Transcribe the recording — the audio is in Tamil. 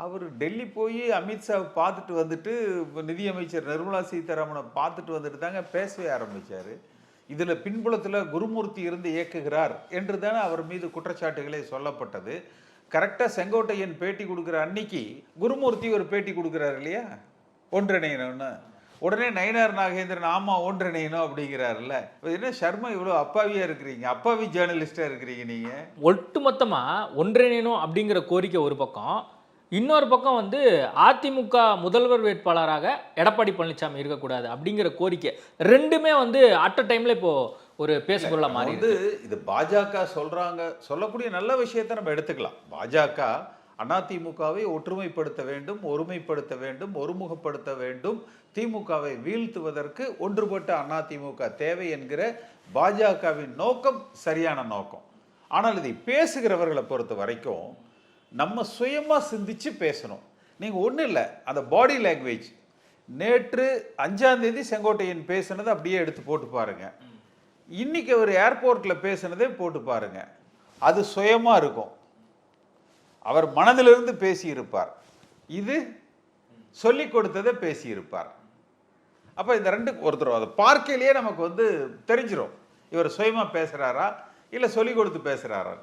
அவர் டெல்லி போய் அமித்ஷாவை பார்த்துட்டு வந்துட்டு நிதியமைச்சர் நிர்மலா சீதாராமனை பார்த்துட்டு வந்துட்டு தாங்க பேசவே ஆரம்பிச்சாரு. இதுல பின்புலத்துல குருமூர்த்தி இருந்து இயக்குகிறார் என்று தானே அவர் மீது குற்றச்சாட்டுகளே சொல்லப்பட்டது. கரெக்டா செங்கோட்டையன் பேட்டி கொடுக்குற அன்னைக்கு குருமூர்த்தி ஒரு பேட்டி கொடுக்குறாரு இல்லையா, ஒன்றிணையணும்னு. உடனே நயினார் நாகேந்திரன் ஆமா ஒன்றிணையணும் அப்படிங்கிறாருல்ல. என்ன சர்மா இவ்வளவு அப்பாவியா இருக்கிறீங்க, அப்பாவி ஜேர்னலிஸ்டா இருக்கிறீங்க நீங்க. ஒட்டுமொத்தமா ஒன்றிணையணும் அப்படிங்கிற கோரிக்கை ஒரு பக்கம், இன்னொரு பக்கம் வந்து அதிமுக முதல்வர் வேட்பாளராக எடப்பாடி பழனிசாமி இருக்கக்கூடாது அப்படிங்கிற கோரிக்கை, ரெண்டுமே வந்து அட் அ டைம்ல இப்போ ஒரு பேசுபொருளா மாறி வந்து இது பாஜக சொல்றாங்க, சொல்லக்கூடிய நல்ல விஷயத்தை நம்ம எடுத்துக்கலாம். பாஜக அதிமுகவை ஒற்றுமைப்படுத்த வேண்டும், ஒருமைப்படுத்த வேண்டும், ஒருமுகப்படுத்த வேண்டும், திமுகவை வீழ்த்துவதற்கு ஒன்றுபட்ட அதிமுக தேவை என்கிற பாஜகவின் நோக்கம் சரியான நோக்கம். ஆனால் இதை பேசுகிறவர்களை பொறுத்த வரைக்கும் நம்ம சுயமா சிந்திச்சு பேசணும். நீங்க ஒன்றும் இல்லை, அந்த பாடி லாங்குவேஜ் நேற்று 5ஆம் தேதி செங்கோட்டையன் பேசுனதை அப்படியே எடுத்து போட்டு பாருங்க, இன்னைக்கு அவர் ஏர்போர்ட்ல பேசுனதே போட்டு பாருங்க. அது சுயமா இருக்கும், அவர் மனதிலிருந்து பேசியிருப்பார், இது சொல்லிக் கொடுத்ததை பேசியிருப்பார். அப்ப இந்த ரெண்டு ஒருத்தர் அதை பார்க்கையிலேயே நமக்கு வந்து தெரிஞ்சிடும், இவர் சுயமா பேசுறாரா இல்ல சொல்லிக் கொடுத்து பேசுறாரா.